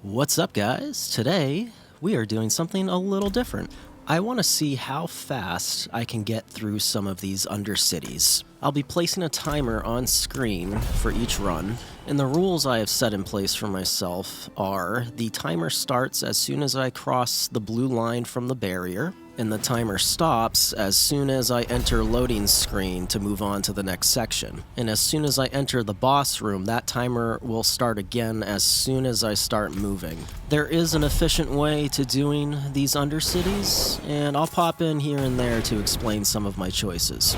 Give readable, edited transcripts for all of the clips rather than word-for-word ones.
What's up, guys? Today, we are doing something a little different. I want to see how fast I can get through some of these Undercities. I'll be placing a timer on screen for each run, and the rules I have set in place for myself are the timer starts as soon as I cross the blue line from the barrier, and the timer stops as soon as I enter loading screen to move on to the next section. And as soon as I enter the boss room, that timer will start again as soon as I start moving. There is an efficient way to doing these Undercities, and I'll pop in here and there to explain some of my choices.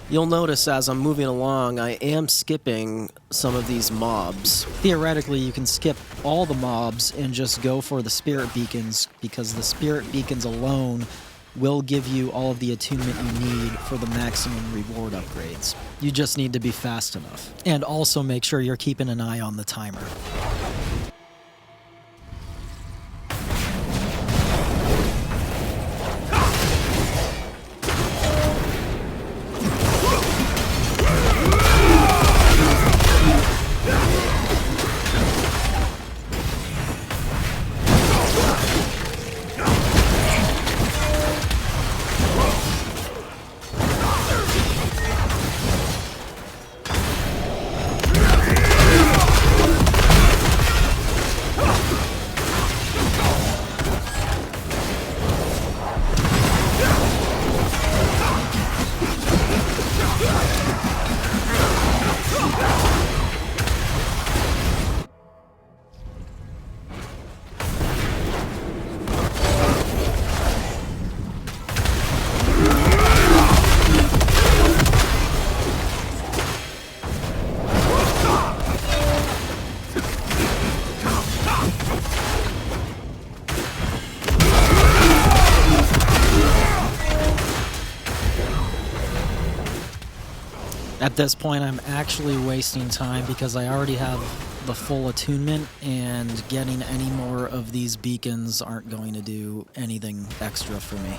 You'll notice as I'm moving along, I am skipping some of these mobs. Theoretically, you can skip all the mobs and just go for the spirit beacons, because the spirit beacons alone will give you all of the attunement you need for the maximum reward upgrades. You just need to be fast enough. And also make sure you're keeping an eye on the timer. At this point, I'm actually wasting time because I already have the full attunement, and getting any more of these beacons aren't going to do anything extra for me.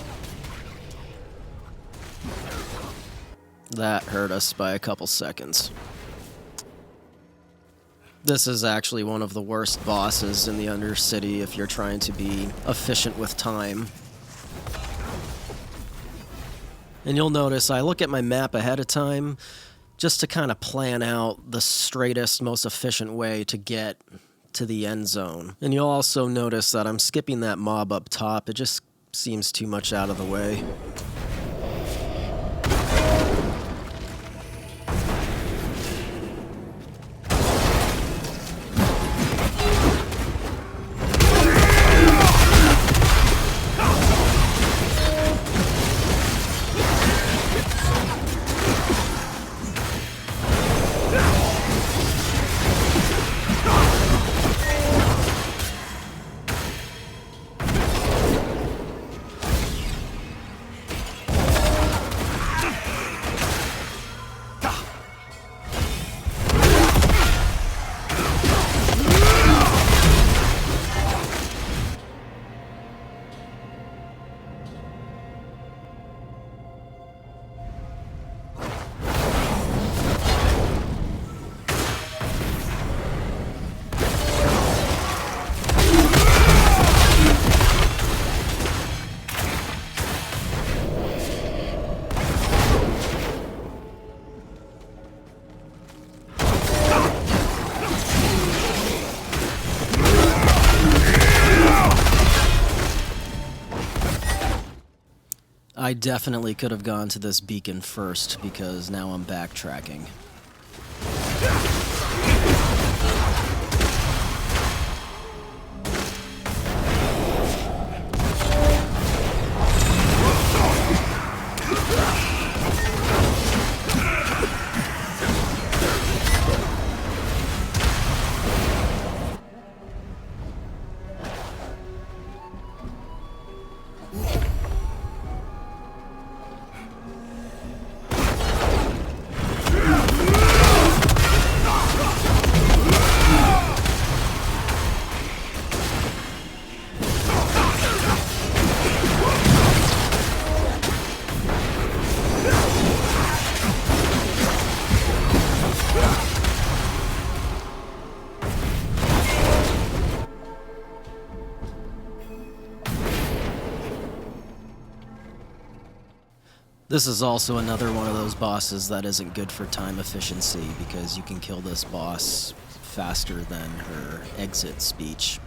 That hurt us by a couple seconds. This is actually one of the worst bosses in the Undercity if you're trying to be efficient with time. And you'll notice I look at my map ahead of time just to kind of plan out the straightest, most efficient way to get to the end zone. And you'll also notice that I'm skipping that mob up top. It just seems too much out of the way. I definitely could have gone to this beacon first, because now I'm backtracking. This is also another one of those bosses that isn't good for time efficiency because you can kill this boss faster than her exit speech.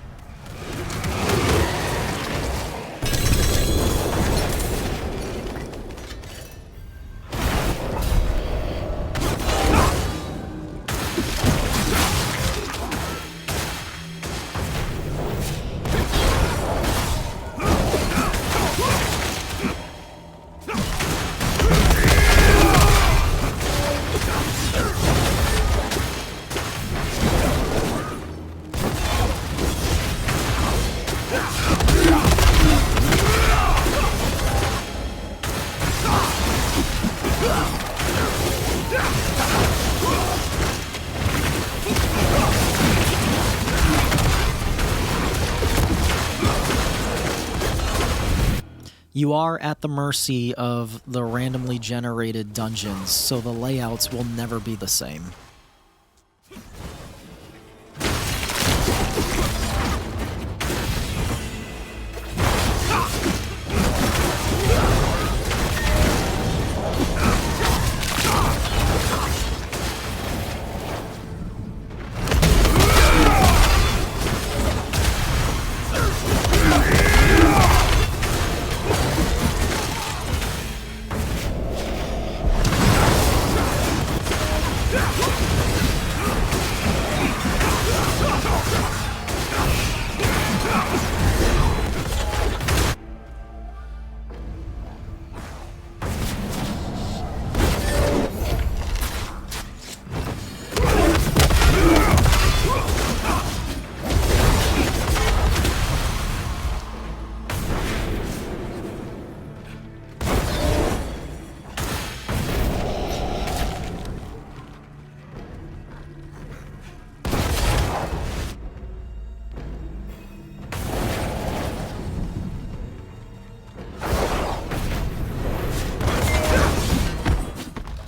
You are at the mercy of the randomly generated dungeons, so the layouts will never be the same.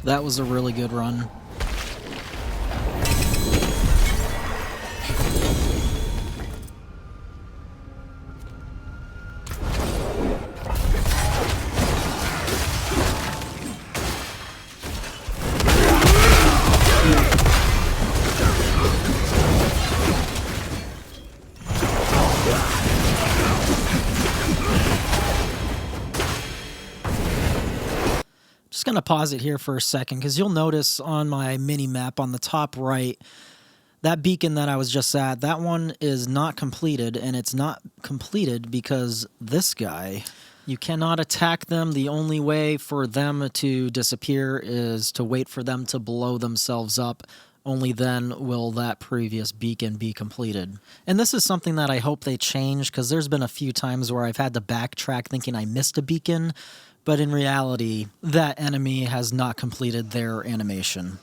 That was a really good run. Just going to pause it here for a second because you'll notice on my mini map on the top right, that beacon that I was just at, that one is not completed, and it's not completed because this guy, you cannot attack them. The only way for them to disappear is to wait for them to blow themselves up. Only then will that previous beacon be completed. And this is something that I hope they change because there's been a few times where I've had to backtrack thinking I missed a beacon, but in reality, that enemy has not completed their animation.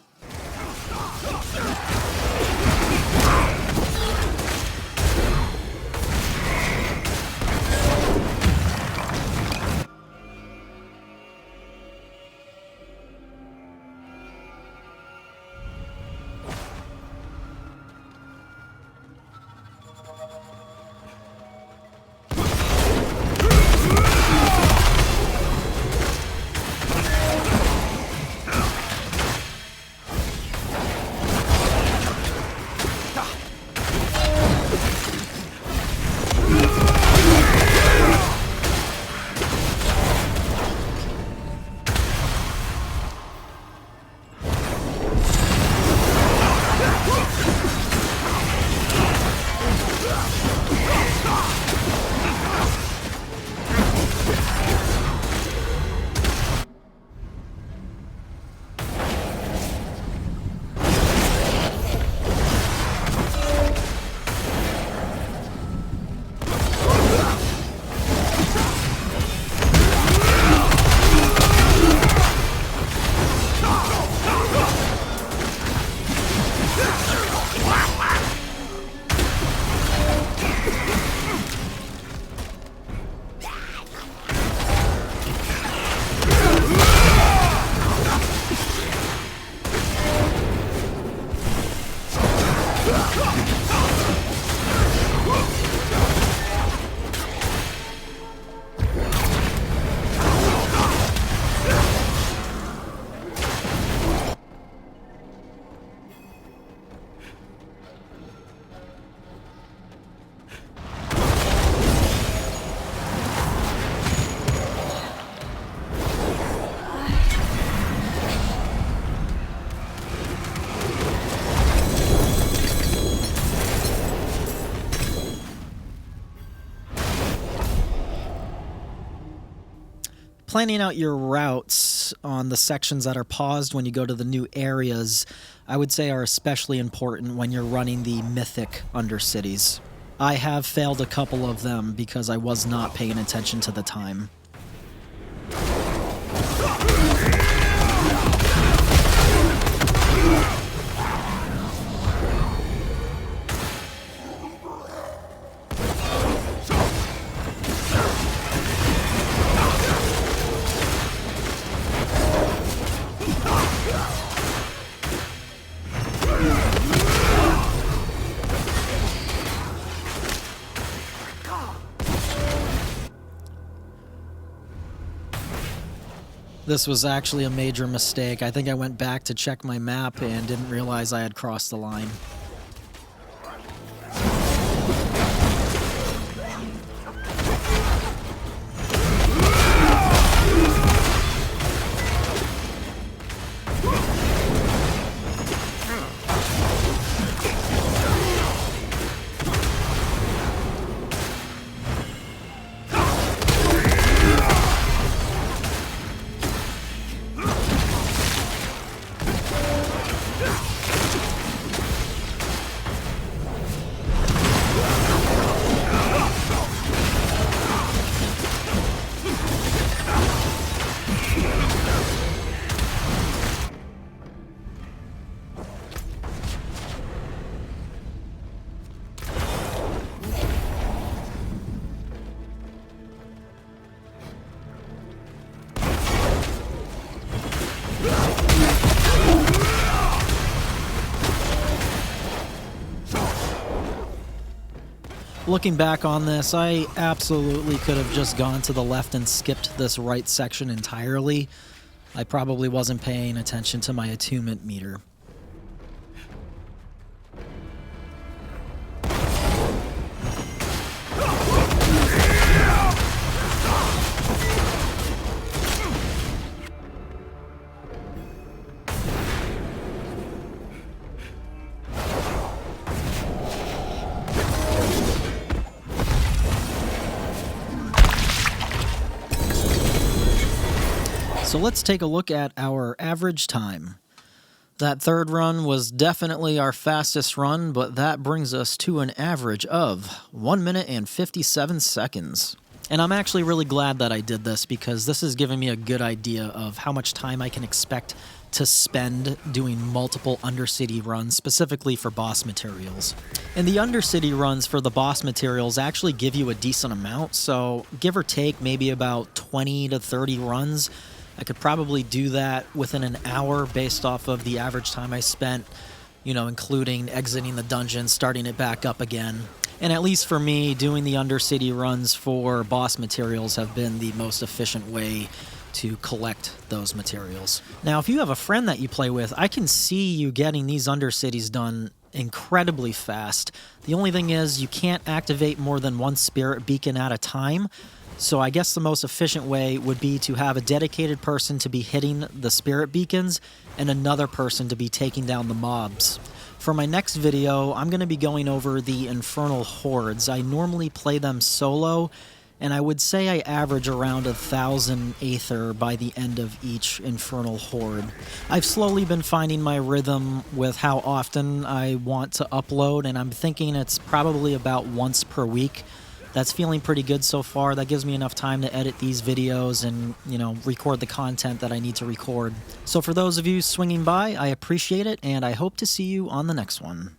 planning out your routes on the sections that are paused when you go to the new areas, I would say are especially important when you're running the mythic Undercities. I have failed a couple of them because I was not paying attention to the time. This was actually a major mistake. I think I went back to check my map and didn't realize I had crossed the line. Looking back on this, I absolutely could have just gone to the left and skipped this right section entirely. I probably wasn't paying attention to my attunement meter. So let's take a look at our average time. That third run was definitely our fastest run, but that brings us to an average of 1 minute and 57 seconds. And I'm actually really glad that I did this because this is giving me a good idea of how much time I can expect to spend doing multiple Undercity runs, specifically for boss materials. And the Undercity runs for the boss materials actually give you a decent amount, so give or take maybe about 20 to 30 runs. I could probably do that within an hour based off of the average time I spent, you know, including exiting the dungeon, starting it back up again. And at least for me, doing the Undercity runs for boss materials have been the most efficient way to collect those materials. Now, if you have a friend that you play with, I can see you getting these Undercities done incredibly fast. The only thing is you can't activate more than one spirit beacon at a time. So I guess the most efficient way would be to have a dedicated person to be hitting the spirit beacons and another person to be taking down the mobs. For my next video, I'm going to be going over the Infernal Hordes. I normally play them solo, and I would say I average around 1,000 Aether by the end of each Infernal Horde. I've slowly been finding my rhythm with how often I want to upload, and I'm thinking it's probably about once per week. That's feeling pretty good so far. That gives me enough time to edit these videos and, you know, record the content that I need to record. So for those of you swinging by, I appreciate it, and I hope to see you on the next one.